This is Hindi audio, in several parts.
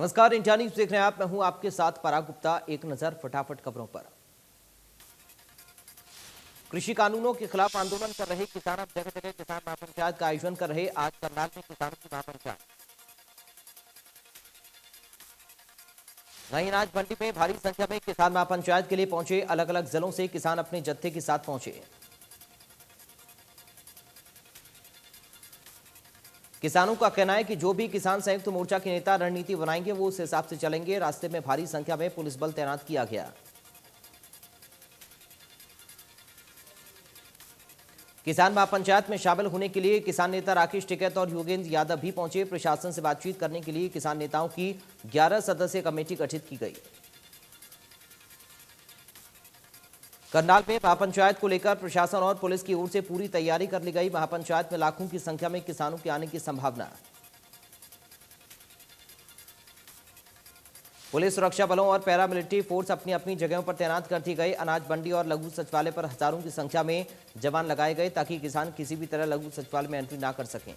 नमस्कार, इंडिया न्यूज देख रहे हैं आप। मैं हूं आपके साथ पराग गुप्ता। एक नजर फटाफट खबरों पर। कृषि कानूनों के खिलाफ आंदोलन कर रहे किसान अब जगह जगह किसान महापंचायत का आयोजन कर रहे। आज करनाल में किसानों की महापंचायत। वहीं अनाज मंडी में भारी संख्या में किसान महापंचायत के लिए पहुंचे। अलग अलग जिलों से किसान अपने जत्थे के साथ पहुंचे। किसानों का कहना है कि जो भी किसान संयुक्त मोर्चा के नेता रणनीति बनाएंगे वो उस हिसाब से चलेंगे। रास्ते में भारी संख्या में पुलिस बल तैनात किया गया। किसान महापंचायत में शामिल होने के लिए किसान नेता राकेश टिकैत और योगेंद्र यादव भी पहुंचे। प्रशासन से बातचीत करने के लिए किसान नेताओं की 11 सदस्यीय कमेटी गठित की गई। करनाल में महापंचायत को लेकर प्रशासन और पुलिस की ओर से पूरी तैयारी कर ली गई। महापंचायत में लाखों की संख्या में किसानों के आने की संभावना। पुलिस, सुरक्षा बलों और पैरामिलिट्री फोर्स अपनी अपनी जगहों पर तैनात कर दी गई। अनाज मंडी और लघु सचिवालय पर हजारों की संख्या में जवान लगाए गए ताकि किसान किसी भी तरह लघु सचिवालय में एंट्री ना कर सकें।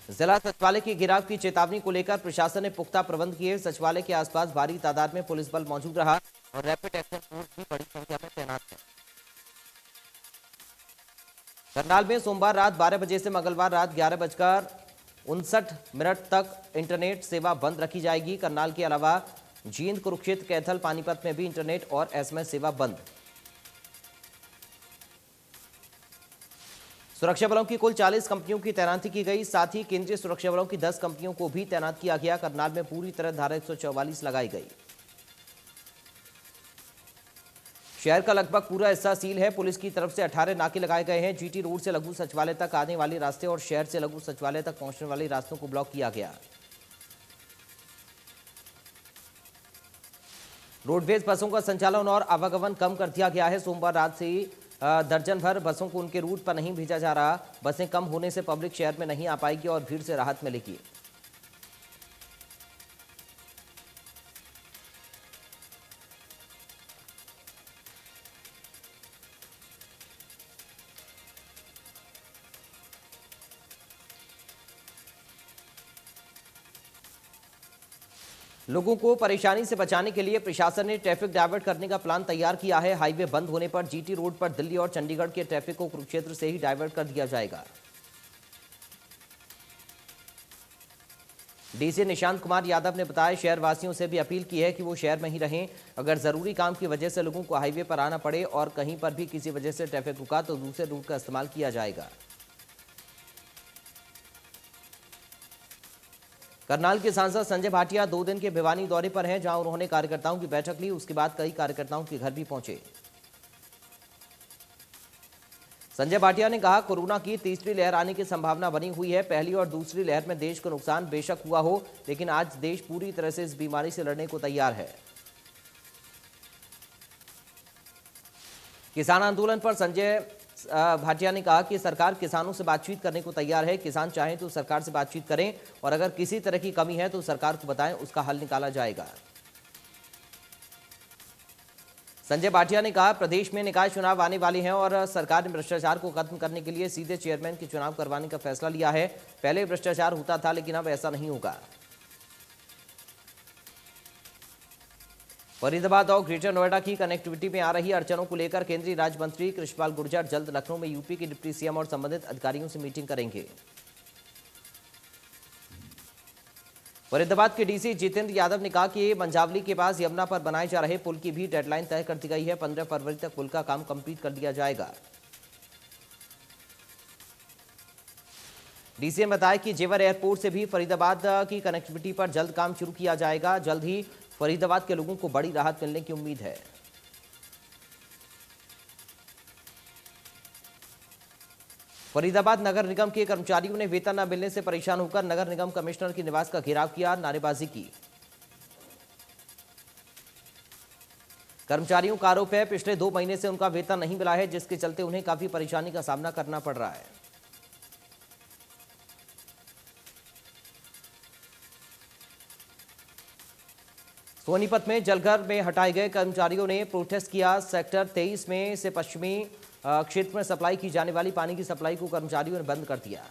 जिला सचिवालय की गिराव की चेतावनी को लेकर प्रशासन ने पुख्ता प्रबंध किए। सचिवालय के आसपास भारी तादाद में पुलिस बल मौजूद रहा और रैपिड एक्शन फोर्स भी बड़ी संख्या में तैनात है। करनाल में सोमवार रात 12 बजे से मंगलवार रात 11:59 तक इंटरनेट सेवा बंद रखी जाएगी। करनाल के अलावा जींद, कुरुक्षेत्र, कैथल, पानीपत में भी इंटरनेट और एसएमएस सेवा बंद। सुरक्षा बलों की कुल 40 कंपनियों की तैनाती की गई। साथ ही केंद्रीय सुरक्षा बलों की 10 कंपनियों को भी तैनात किया गया। करनाल में पूरी तरह धारा 144 लगाई गई। शहर का लगभग पूरा हिस्सा सील है। पुलिस की तरफ से 18 नाके लगाए गए हैं। जीटी रोड से लघु सचिवालय तक आने वाले रास्ते और शहर से लघु सचिवालय तक पहुंचने वाले रास्तों को ब्लॉक किया गया। रोडवेज बसों का संचालन और आवागमन कम कर दिया गया है। सोमवार रात से दर्जन भर बसों को उनके रूट पर नहीं भेजा जा रहा। बसें कम होने से पब्लिक शहर में नहीं आ पाएगी और भीड़ से राहत मिलेगी। लोगों को परेशानी से बचाने के लिए प्रशासन ने ट्रैफिक डायवर्ट करने का प्लान तैयार किया है। हाईवे बंद होने पर जीटी रोड पर दिल्ली और चंडीगढ़ के ट्रैफिक को कुरुक्षेत्र से ही डायवर्ट कर दिया जाएगा। डीसी निशांत कुमार यादव ने बताया, शहर वासियों से भी अपील की है कि वो शहर में ही रहें। अगर जरूरी काम की वजह से लोगों को हाईवे पर आना पड़े और कहीं पर भी किसी वजह से ट्रैफिक रुका तो दूसरे रूट का इस्तेमाल किया जाएगा। करनाल के सांसद संजय भाटिया 2 दिन के भिवानी दौरे पर हैं, जहां उन्होंने कार्यकर्ताओं की बैठक ली। उसके बाद कई कार्यकर्ताओं के घर भी पहुंचे। संजय भाटिया ने कहा, कोरोना की तीसरी लहर आने की संभावना बनी हुई है। पहली और दूसरी लहर में देश को नुकसान बेशक हुआ हो, लेकिन आज देश पूरी तरह से इस बीमारी से लड़ने को तैयार है। किसान आंदोलन पर संजय भाटिया ने कहा कि सरकार किसानों से बातचीत करने को तैयार है। किसान चाहें तो सरकार से बातचीत करें और अगर किसी तरह की कमी है तो सरकार को बताएं, उसका हल निकाला जाएगा। संजय भाटिया ने कहा, प्रदेश में निकाय चुनाव आने वाले हैं और सरकार ने भ्रष्टाचार को खत्म करने के लिए सीधे चेयरमैन के चुनाव करवाने का फैसला लिया है। पहले भ्रष्टाचार होता था, लेकिन अब ऐसा नहीं होगा। फरीदाबाद और ग्रेटर नोएडा की कनेक्टिविटी में आ रही अड़चनों को लेकर केंद्रीय राज्य मंत्री कृष्णपाल गुर्जर जल्द लखनऊ में यूपी के डिप्टी सीएम और संबंधित अधिकारियों से मीटिंग करेंगे। फरीदाबाद के डीसी जितेंद्र यादव ने कहा कि मंझावली के पास यमुना पर बनाए जा रहे पुल की भी डेडलाइन तय कर दी गई है। 15 फरवरी तक पुल का काम कंप्लीट कर दिया जाएगा। डीसी ने बताया कि जेवर एयरपोर्ट से भी फरीदाबाद की कनेक्टिविटी पर जल्द काम शुरू किया जाएगा। जल्द ही फरीदाबाद के लोगों को बड़ी राहत मिलने की उम्मीद है। फरीदाबाद नगर निगम के कर्मचारियों ने वेतन न मिलने से परेशान होकर नगर निगम कमिश्नर के निवास का घेराव किया, नारेबाजी की। कर्मचारियों का आरोप है, पिछले 2 महीने से उनका वेतन नहीं मिला है, जिसके चलते उन्हें काफी परेशानी का सामना करना पड़ रहा है। सोनीपत में जलघर में हटाए गए कर्मचारियों ने प्रोटेस्ट किया। सेक्टर 23 में से पश्चिमी क्षेत्र में सप्लाई की जाने वाली पानी की सप्लाई को कर्मचारियों ने बंद कर दिया।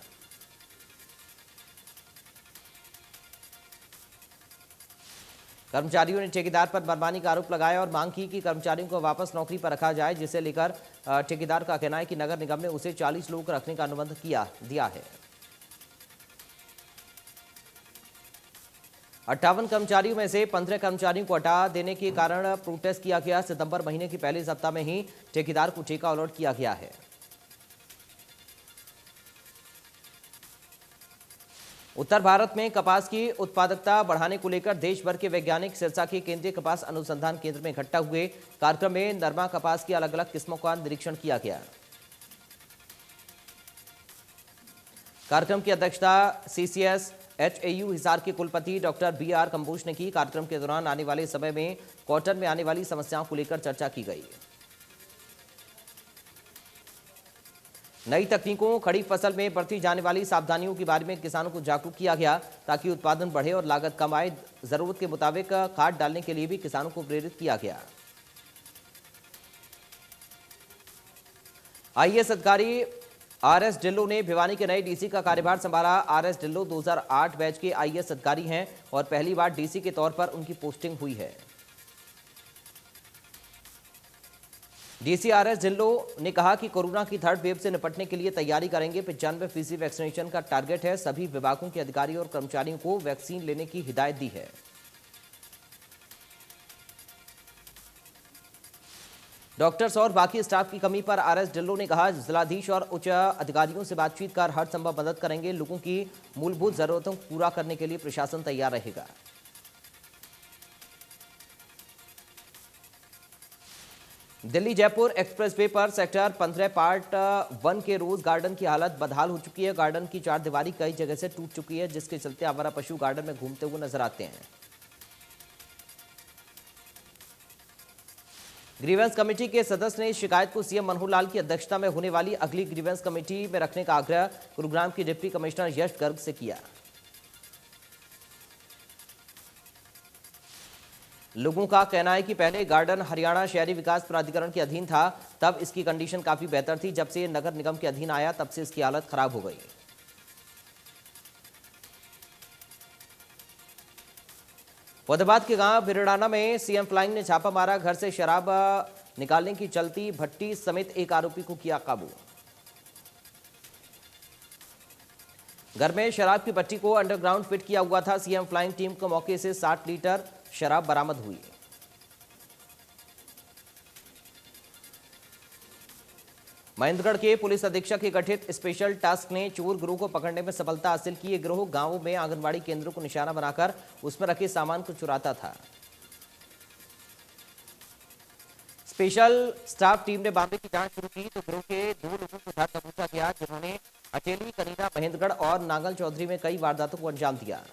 कर्मचारियों ने ठेकेदार पर मनमानी का आरोप लगाया और मांग की कि कर्मचारियों को वापस नौकरी पर रखा जाए, जिसे लेकर ठेकेदार का कहना है कि नगर निगम ने उसे 40 लोग रखने का अनुबंध दिया है। 58 कर्मचारियों में से 15 कर्मचारियों को हटा देने के कारण प्रोटेस्ट किया गया। सितंबर महीने के पहले सप्ताह में ही ठेकेदार को ठेका अलॉट किया गया है। उत्तर भारत में कपास की उत्पादकता बढ़ाने को लेकर देश भर के वैज्ञानिक सिरसा के केंद्रीय कपास अनुसंधान केंद्र में इकट्ठा हुए। कार्यक्रम में नरमा कपास की अलग अलग किस्मों का निरीक्षण किया गया। कार्यक्रम की अध्यक्षता CCS HAU हिसार के कुलपति डॉक्टर BR कंबोज ने की। कार्यक्रम के दौरान आने वाले समय में कॉटन में आने वाली समस्याओं को लेकर चर्चा की गई। नई तकनीकों, खड़ी फसल में बरती जाने वाली सावधानियों के बारे में किसानों को जागरूक किया गया ताकि उत्पादन बढ़े और लागत कम आए। जरूरत के मुताबिक खाद डालने के लिए भी किसानों को प्रेरित किया गया। IAS अधिकारी RS ढिल्लों ने भिवानी के नए DC का कार्यभार संभाला। RS ढिल्लों 2008 बैच के IAS अधिकारी हैं और पहली बार DC के तौर पर उनकी पोस्टिंग हुई है। DC RS ढिल्लों ने कहा कि कोरोना की थर्ड वेव से निपटने के लिए तैयारी करेंगे। 95% वैक्सीनेशन का टारगेट है। सभी विभागों के अधिकारियों और कर्मचारियों को वैक्सीन लेने की हिदायत दी है। डॉक्टर्स और बाकी स्टाफ की कमी पर RS ढिल्लों ने कहा, जिलाधीश और उच्च अधिकारियों से बातचीत कर हर संभव मदद करेंगे। लोगों की मूलभूत जरूरतों को पूरा करने के लिए प्रशासन तैयार रहेगा। दिल्ली जयपुर एक्सप्रेसवे पर सेक्टर 15 पार्ट 1 के रोज गार्डन की हालत बदहाल हो चुकी है। गार्डन की चार दीवारी कई जगह से टूट चुकी है, जिसके चलते आवारा पशु गार्डन में घूमते हुए नजर आते हैं। ग्रीवेंस कमेटी के सदस्य ने शिकायत को CM मनोहर लाल की अध्यक्षता में होने वाली अगली ग्रीवेंस कमेटी में रखने का आग्रह गुरुग्राम की डिप्टी कमिश्नर यश गर्ग से किया। लोगों का कहना है कि पहले गार्डन हरियाणा शहरी विकास प्राधिकरण के अधीन था, तब इसकी कंडीशन काफी बेहतर थी। जब से ये नगर निगम के अधीन आया, तब से इसकी हालत खराब हो गई। फतेहाबाद के गांव बिरडाना में CM फ्लाइंग ने छापा मारा। घर से शराब निकालने की चलती भट्टी समेत एक आरोपी को किया काबू। घर में शराब की भट्टी को अंडरग्राउंड फिट किया हुआ था। CM फ्लाइंग टीम को मौके से 60 लीटर शराब बरामद हुई। महेंद्रगढ़ के पुलिस अधीक्षक के गठित स्पेशल टास्क ने चोर गिरोह को पकड़ने में सफलता हासिल की। ये गिरोह गांवों में आंगनबाड़ी केंद्रों को निशाना बनाकर उसमें रखे सामान को चुराता था। स्पेशल स्टाफ टीम ने मामले की जांच शुरू की तो गिरोह के 2 लोगों को धर दबोचा गया, जिन्होंने अटेली, कनीना, महेंद्रगढ़ और नांगल चौधरी में कई वारदातों को अंजाम दिया।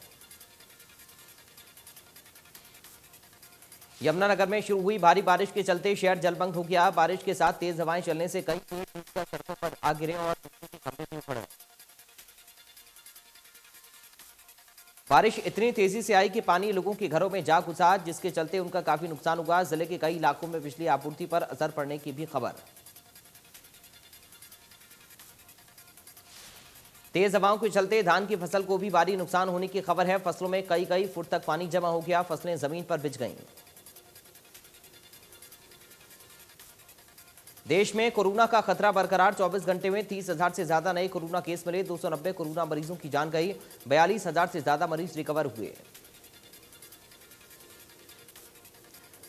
यमुनानगर में शुरू हुई भारी बारिश के चलते शहर जलमग्न हो गया। बारिश के साथ तेज हवाएं चलने से कई पेड़ टूटकर सड़कों पर आ गिरे और बिजली के खंभे टूट पड़े। बारिश इतनी तेजी से आई कि पानी लोगों के घरों में जा घुसा, जिसके चलते उनका काफी नुकसान हुआ। जिले के कई इलाकों में बिजली आपूर्ति पर असर पड़ने की भी खबर। तेज हवाओं के चलते धान की फसल को भी भारी नुकसान होने की खबर है। फसलों में कई फुट तक पानी जमा हो गया। फसलें जमीन पर बिछ गईं। देश में कोरोना का खतरा बरकरार। 24 घंटे में 30,000 से ज्यादा नए कोरोना केस मिले। 290 कोरोना मरीजों की जान गई। 42,000 से ज्यादा मरीज रिकवर हुए।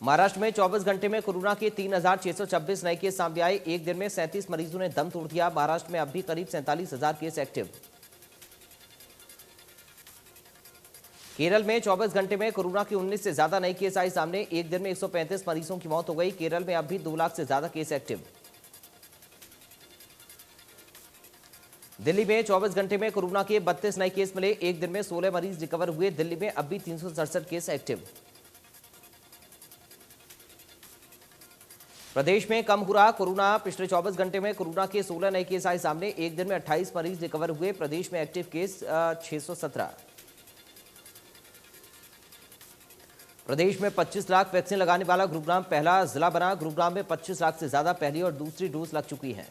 महाराष्ट्र में 24 घंटे में कोरोना के 3,626 नए केस सामने आए। एक दिन में 37 मरीजों ने दम तोड़ दिया। महाराष्ट्र में अब भी करीब 47,000 केस एक्टिव। केरल में 24 घंटे में कोरोना के 19 से ज्यादा नए केस आए सामने। एक दिन में 135 मरीजों की मौत हो गई। केरल में अब भी 2 लाख से ज्यादा केस एक्टिव। दिल्ली में 24 घंटे में कोरोना के 32 नए केस मिले। एक दिन में 16 मरीज रिकवर हुए। दिल्ली में अब भी 367 केस एक्टिव। प्रदेश में कम हो रहा कोरोना। पिछले 24 घंटे में कोरोना के 16 नए केस आए सामने। एक दिन में 28 मरीज रिकवर हुए। प्रदेश में एक्टिव केस 617। प्रदेश में 25 लाख वैक्सीन लगाने वाला गुरुग्राम पहला जिला बना। गुरुग्राम में 25 लाख से ज्यादा पहली और दूसरी डोज लग चुकी है।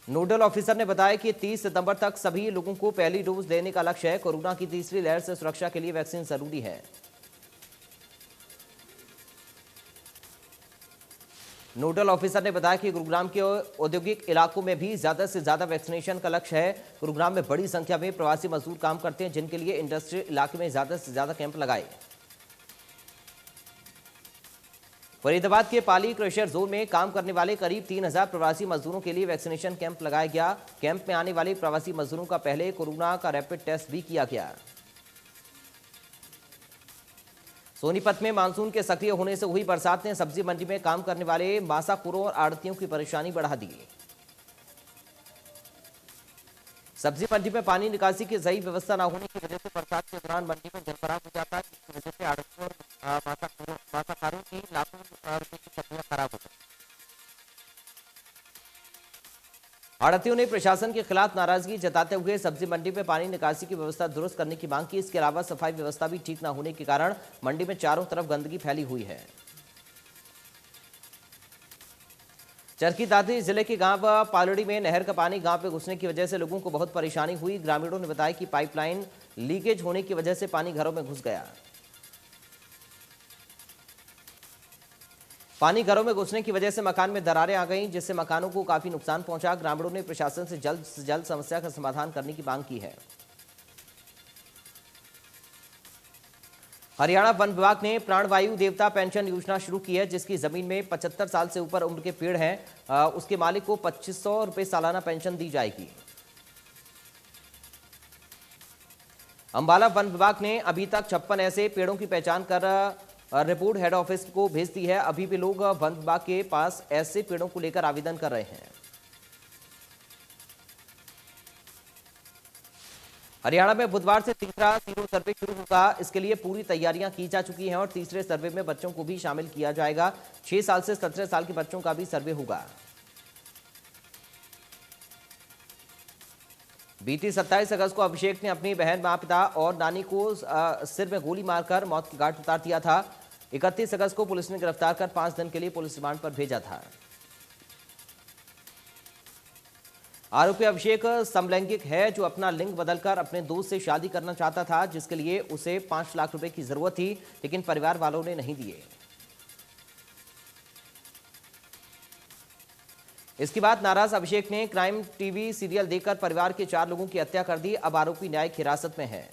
नोडल ऑफिसर ने बताया कि 30 सितंबर तक सभी लोगों को पहली डोज देने का लक्ष्य है। कोरोना की तीसरी लहर से सुरक्षा के लिए वैक्सीन जरूरी है। नोडल ऑफिसर ने बताया कि गुरुग्राम के औद्योगिक इलाकों में भी ज्यादा से ज्यादा वैक्सीनेशन का लक्ष्य है। गुरुग्राम में बड़ी संख्या में प्रवासी मजदूर काम करते हैं, जिनके लिए इंडस्ट्रियल इलाके में ज्यादा से ज्यादा कैंप लगाए। फरीदाबाद के पाली क्रशर जोन में काम करने वाले करीब 3000 प्रवासी मजदूरों के लिए वैक्सीनेशन कैंप लगाया गया। कैंप में आने वाले प्रवासी मजदूरों का पहले कोरोना का रैपिड टेस्ट भी किया गया। सोनीपत में मानसून के सक्रिय होने से हुई बरसात ने सब्जी मंडी में काम करने वाले मासाखोरों और आड़तियों की परेशानी बढ़ा दी। सब्जी मंडी में पानी निकासी की सही व्यवस्था न होने की वजह से बरसात के दौरान मंडी में जलभराव हो जाता है, जिसकी वजह से आड़तियों और मासाखारों की लाखों रुपए की सब्जियां खराब हो गई। आड़तियों ने प्रशासन के खिलाफ नाराजगी जताते हुए सब्जी मंडी में पानी निकासी की व्यवस्था दुरुस्त करने की मांग की। इसके अलावा सफाई व्यवस्था भी ठीक न होने के कारण मंडी में चारों तरफ गंदगी फैली हुई है। चरखी दादरी जिले के गांव पालड़ी में नहर का पानी गांव में घुसने की वजह से लोगों को बहुत परेशानी हुई। ग्रामीणों ने बताया कि पाइपलाइन लीकेज होने की वजह से पानी घरों में घुस गया। पानी घरों में घुसने की वजह से मकान में दरारें आ गईं, जिससे मकानों को काफी नुकसान पहुंचा। ग्रामीणों ने प्रशासन से जल्द समस्या का समाधान करने की मांग की है। हरियाणा वन विभाग ने प्राणवायु देवता पेंशन योजना शुरू की है, जिसकी जमीन में 75 साल से ऊपर उम्र के पेड़ हैं उसके मालिक को 2500 रुपए सालाना पेंशन दी जाएगी। अंबाला वन विभाग ने अभी तक 56 ऐसे पेड़ों की पहचान कर रिपोर्ट हेड ऑफिस को भेज दी है। अभी भी लोग वन विभाग के पास ऐसे पेड़ों को लेकर आवेदन कर रहे हैं। हरियाणा में बुधवार से तीसरा सीरो सर्वे शुरू होगा। इसके लिए पूरी तैयारियां की जा चुकी हैं और तीसरे सर्वे में बच्चों को भी शामिल किया जाएगा। 6 साल से 17 साल के बच्चों का भी सर्वे होगा। बीती 27 अगस्त को अभिषेक ने अपनी बहन, मां, पिता और नानी को सिर में गोली मारकर मौत की घाट उतार दिया था। 31 अगस्त को पुलिस ने गिरफ्तार कर 5 दिन के लिए पुलिस रिमांड पर भेजा था। आरोपी अभिषेक समलैंगिक है, जो अपना लिंग बदलकर अपने दोस्त से शादी करना चाहता था, जिसके लिए उसे 5 लाख रुपए की जरूरत थी, लेकिन परिवार वालों ने नहीं दिए। इसके बाद नाराज अभिषेक ने क्राइम टीवी सीरियल देखकर परिवार के 4 लोगों की हत्या कर दी। अब आरोपी न्यायिक हिरासत में है।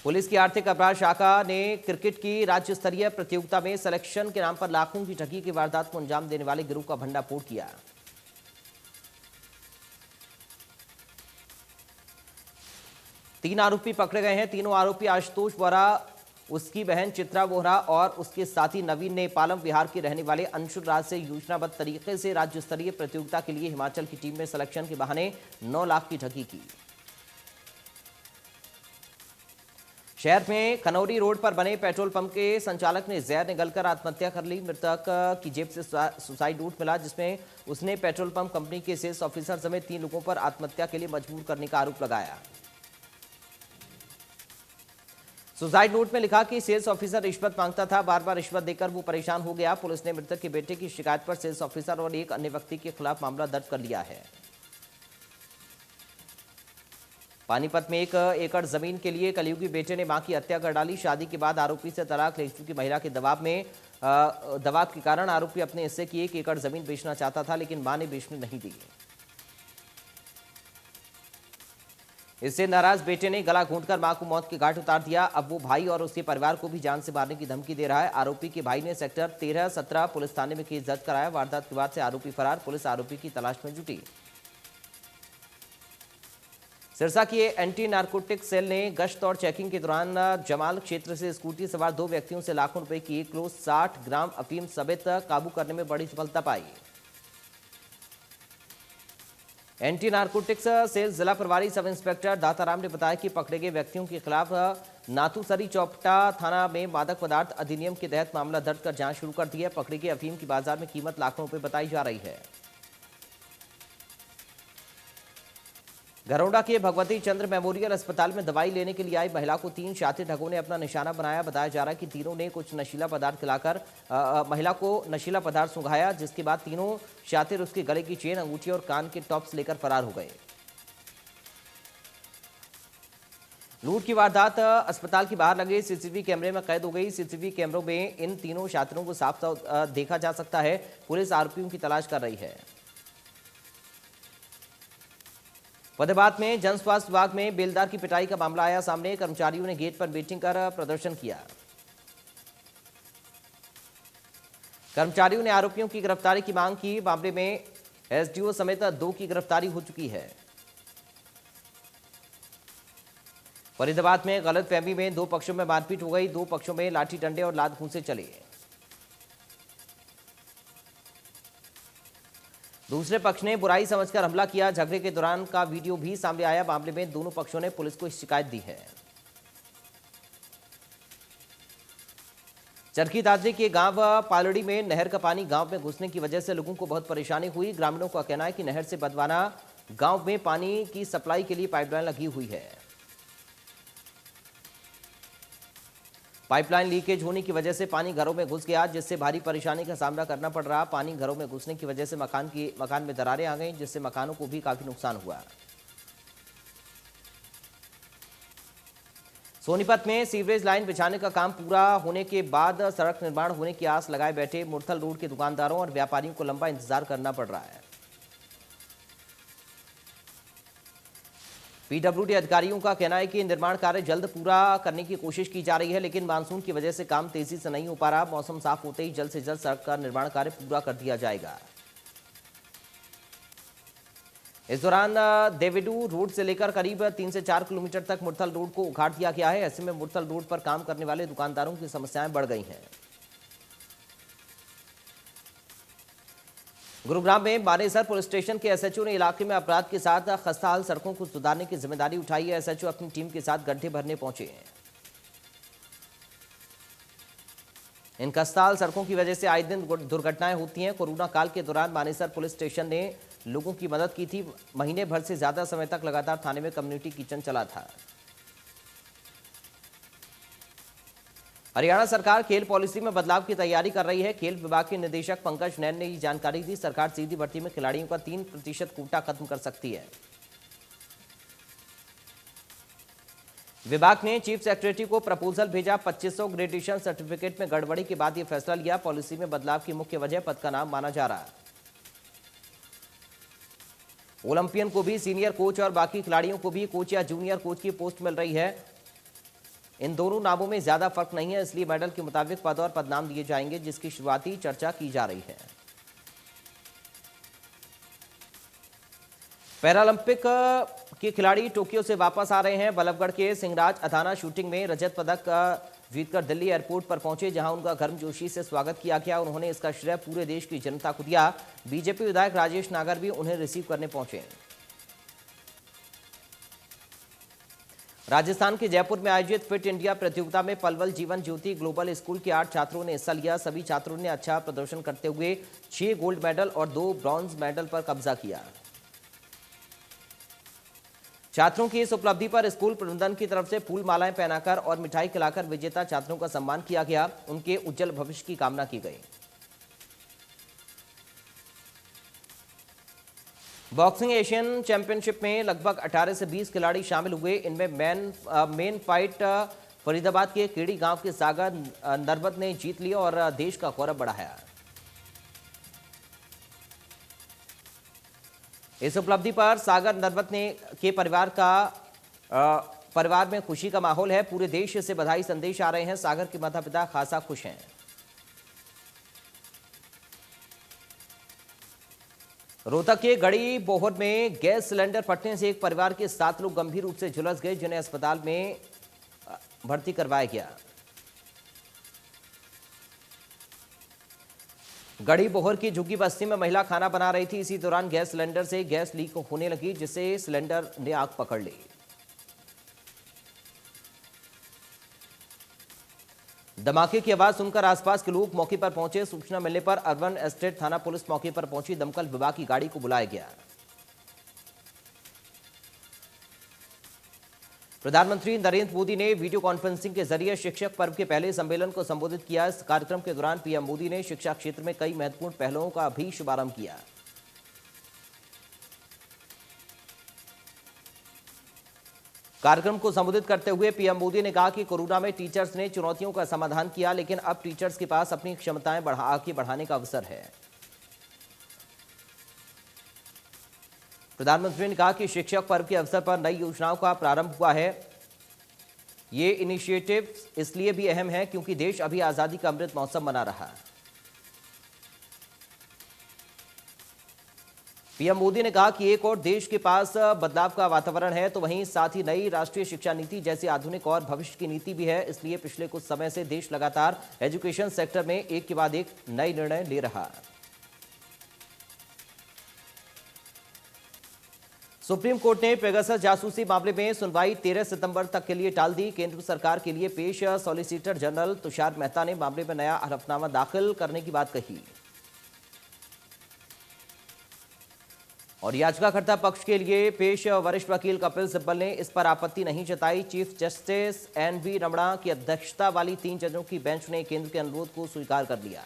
पुलिस की आर्थिक अपराध शाखा ने क्रिकेट की राज्य स्तरीय प्रतियोगिता में सिलेक्शन के नाम पर लाखों की ठगी की वारदात को अंजाम देने वाले गिरोह का भंडाफोड़ किया। तीन आरोपी पकड़े गए हैं। तीनों आरोपी आशुतोष वोरा, उसकी बहन चित्रा वोरा और उसके साथी नवीन ने पालम बिहार के रहने वाले अंशुल राज से योजनाबद्ध तरीके से राज्य स्तरीय प्रतियोगिता के लिए हिमाचल की टीम में सिलेक्शन के बहाने 9 लाख की ठगी की। शहर में खनौरी रोड पर बने पेट्रोल पंप के संचालक ने जहर निगलकर आत्महत्या कर ली। मृतक की जेब से सुसाइड नोट मिला, जिसमें उसने पेट्रोल पंप कंपनी के सेल्स ऑफिसर समेत 3 लोगों पर आत्महत्या के लिए मजबूर करने का आरोप लगाया। सुसाइड नोट में लिखा कि सेल्स ऑफिसर रिश्वत मांगता था, बार बार रिश्वत देकर वो परेशान हो गया। पुलिस ने मृतक के बेटे की शिकायत पर सेल्स ऑफिसर और एक अन्य व्यक्ति के खिलाफ मामला दर्ज कर लिया है। पानीपत में 1 एकड़ जमीन के लिए कलयुगी बेटे ने मां की हत्या कर डाली। शादी के बाद आरोपी से तलाक ले चुकी महिला के दबाव के कारण आरोपी अपने हिस्से की 1 एकड़ जमीन बेचना चाहता था, लेकिन मां ने बेचने नहीं दी। इससे नाराज बेटे ने गला घोंटकर मां को मौत के घाट उतार दिया। अब वो भाई और उसके परिवार को भी जान से मारने की धमकी दे रहा है। आरोपी के भाई ने सेक्टर 13-17 पुलिस थाने में केस दर्ज कराया। वारदात के बाद से आरोपी फरार। पुलिस आरोपी की तलाश में जुटी। सिरसा की एंटी नारकोटिक सेल ने गश्त और चेकिंग के दौरान जमाल क्षेत्र से स्कूटी सवार 2 व्यक्तियों से लाखों रुपए की 1 किलो 60 ग्राम अफीम समेत काबू करने में बड़ी सफलता पाई। एंटी नारकोटिक्स सेल जिला प्रभारी सब इंस्पेक्टर दाताराम ने बताया कि पकड़े गए व्यक्तियों के खिलाफ नाथूसरी चौपटा थाना में मादक पदार्थ अधिनियम के तहत मामला दर्ज कर जांच शुरू कर दी है। पकड़े गए अफीम की बाजार में कीमत लाखों रुपए बताई जा रही है। घरौंडा के भगवती चंद्र मेमोरियल अस्पताल में दवाई लेने के लिए आई महिला को 3 शातिर ठगों ने अपना निशाना बनाया। बताया जा रहा है कि तीनों ने कुछ नशीला पदार्थ खिलाकर महिला को नशीला पदार्थ सुंघाया, जिसके बाद तीनों शातिर उसके गले की चेन, अंगूठी और कान के टॉप्स लेकर फरार हो गए। लूट की वारदात अस्पताल के बाहर लगे सीसीटीवी कैमरे में कैद हो गई। सीसीटीवी कैमरों में इन तीनों शातिरों को साफ देखा जा सकता है। पुलिस आरोपियों की तलाश कर रही है। फतेहाबाद में जन स्वास्थ्य विभाग में बेलदार की पिटाई का मामला आया सामने। कर्मचारियों ने गेट पर मीटिंग कर प्रदर्शन किया। कर्मचारियों ने आरोपियों की गिरफ्तारी की मांग की। मामले में एसडीओ समेत 2 की गिरफ्तारी हो चुकी है। फरीदाबाद में गलतफहमी में 2 पक्षों में मारपीट हो गई। 2 पक्षों में लाठी डंडे और लात घूंसे चले। दूसरे पक्ष ने बुराई समझकर हमला किया। झगड़े के दौरान का वीडियो भी सामने आया। मामले में दोनों पक्षों ने पुलिस को शिकायत दी है। चरखी दादरी के गांव पालड़ी में नहर का पानी गांव में घुसने की वजह से लोगों को बहुत परेशानी हुई। ग्रामीणों का कहना है कि नहर से बदवाना गांव में पानी की सप्लाई के लिए पाइपलाइन लगी हुई है। पाइपलाइन लीकेज होने की वजह से पानी घरों में घुस गया, जिससे भारी परेशानी का सामना करना पड़ रहा। पानी घरों में घुसने की वजह से मकान में दरारें आ गईं, जिससे मकानों को भी काफी नुकसान हुआ। सोनीपत में सीवरेज लाइन बिछाने का काम पूरा होने के बाद सड़क निर्माण होने की आस लगाए बैठे मुरथल रोड के दुकानदारों और व्यापारियों को लंबा इंतजार करना पड़ रहा है। पीडब्ल्यूडी अधिकारियों का कहना है कि निर्माण कार्य जल्द पूरा करने की कोशिश की जा रही है, लेकिन मानसून की वजह से काम तेजी से नहीं हो पा रहा। मौसम साफ होते ही जल्द से जल्द सड़क का निर्माण कार्य पूरा कर दिया जाएगा। इस दौरान देवेडू रोड से लेकर करीब 3 से 4 किलोमीटर तक मुरथल रोड को उखाड़ दिया गया है। ऐसे में मुरथल रोड पर काम करने वाले दुकानदारों की समस्याएं बढ़ गई हैं। गुरुग्राम में बानेसर पुलिस स्टेशन के एसएचओ ने इलाके में अपराध के साथ खस्ताहाल सड़कों को सुधारने की जिम्मेदारी उठाई है। एसएचओ अपनी टीम के साथ गड्ढे भरने पहुंचे हैं। इन खस्ताहाल सड़कों की वजह से आए दिन दुर्घटनाएं होती हैं। कोरोना काल के दौरान बानेसर पुलिस स्टेशन ने लोगों की मदद की थी। महीने भर से ज्यादा समय तक लगातार थाने में कम्युनिटी किचन चला था। हरियाणा सरकार खेल पॉलिसी में बदलाव की तैयारी कर रही है। खेल विभाग के निदेशक पंकज नैन ने ये जानकारी दी। सरकार सीधी भर्ती में खिलाड़ियों का 3% कोटा खत्म कर सकती है। विभाग ने चीफ सेक्रेटरी को प्रपोजल भेजा। 2500 ग्रेजुएशन सर्टिफिकेट में गड़बड़ी के बाद यह फैसला लिया। पॉलिसी में बदलाव की मुख्य वजह पद का नाम माना जा रहा है। ओलंपियन को भी सीनियर कोच और बाकी खिलाड़ियों को भी कोच या जूनियर कोच की पोस्ट मिल रही है। इन दोनों नामों में ज्यादा फर्क नहीं है, इसलिए मेडल के मुताबिक पद और पदनाम दिए जाएंगे, जिसकी शुरुआती चर्चा की जा रही है। पैरालंपिक के खिलाड़ी टोक्यो से वापस आ रहे हैं। बल्लभगढ़ के सिंहराज अथाना शूटिंग में रजत पदक जीतकर दिल्ली एयरपोर्ट पर पहुंचे, जहां उनका गर्मजोशी से स्वागत किया गया। उन्होंने इसका श्रेय पूरे देश की जनता को दिया। बीजेपी विधायक राजेश नागर भी उन्हें रिसीव करने पहुंचे। राजस्थान के जयपुर में आयोजित फिट इंडिया प्रतियोगिता में पलवल जीवन ज्योति ग्लोबल स्कूल के 8 छात्रों ने हिस्सा लिया। सभी छात्रों ने अच्छा प्रदर्शन करते हुए 6 गोल्ड मेडल और 2 ब्रॉन्ज मेडल पर कब्जा किया। छात्रों की इस उपलब्धि पर स्कूल प्रबंधन की तरफ से फूल मालाएं पहनाकर और मिठाई खिलाकर विजेता छात्रों का सम्मान किया गया। उनके उज्जवल भविष्य की कामना की गई। बॉक्सिंग एशियन चैंपियनशिप में लगभग 18 से 20 खिलाड़ी शामिल हुए। इनमें मेन फाइट फरीदाबाद के केड़ी गांव के सागर नरवत ने जीत लिया और देश का गौरव बढ़ाया। इस उपलब्धि पर सागर नरवत के परिवार में खुशी का माहौल है। पूरे देश से बधाई संदेश आ रहे हैं। सागर के माता पिता खासा खुश हैं। रोहतक के गड़ी बोहर में गैस सिलेंडर फटने से एक परिवार के 7 लोग गंभीर रूप से झुलस गए, जिन्हें अस्पताल में भर्ती करवाया गया। गड़ी बोहर की झुग्गी बस्ती में महिला खाना बना रही थी। इसी दौरान गैस सिलेंडर से गैस लीक होने लगी, जिससे सिलेंडर ने आग पकड़ ली। धमाके की आवाज सुनकर आसपास के लोग मौके पर पहुंचे। सूचना मिलने पर अर्बन एस्टेट थाना पुलिस मौके पर पहुंची। दमकल विभाग की गाड़ी को बुलाया गया। प्रधानमंत्री नरेंद्र मोदी ने वीडियो कॉन्फ्रेंसिंग के जरिए शिक्षक पर्व के पहले सम्मेलन को संबोधित किया। इस कार्यक्रम के दौरान पीएम मोदी ने शिक्षा क्षेत्र में कई महत्वपूर्ण पहलों का भी शुभारंभ किया। कार्यक्रम को संबोधित करते हुए पीएम मोदी ने कहा कि कोरोना में टीचर्स ने चुनौतियों का समाधान किया, लेकिन अब टीचर्स के पास अपनी क्षमताएं आगे बढ़ाने का अवसर है। प्रधानमंत्री ने कहा कि शिक्षक पर्व के अवसर पर नई योजनाओं का प्रारंभ हुआ है। ये इनिशिएटिव इसलिए भी अहम है क्योंकि देश अभी आजादी का अमृत महोत्सव मना रहा है। पीएम मोदी ने कहा कि एक और देश के पास बदलाव का वातावरण है, तो वहीं साथ ही नई राष्ट्रीय शिक्षा नीति जैसी आधुनिक और भविष्य की नीति भी है। इसलिए पिछले कुछ समय से देश लगातार एजुकेशन सेक्टर में एक के बाद एक नए निर्णय ले रहा है। सुप्रीम कोर्ट ने पेगासस जासूसी मामले में सुनवाई 13 सितंबर तक के लिए टाल दी। केंद्र सरकार के लिए पेश सॉलिसिटर जनरल तुषार मेहता ने मामले में नया हलफनामा दाखिल करने की बात कही और याचिकाकर्ता पक्ष के लिए पेश वरिष्ठ वकील कपिल सिब्बल ने इस पर आपत्ति नहीं जताई। Chief justice NV. रमणा की अध्यक्षता वाली 3 जजों की बेंच ने केंद्र के अनुरोध को स्वीकार कर लिया।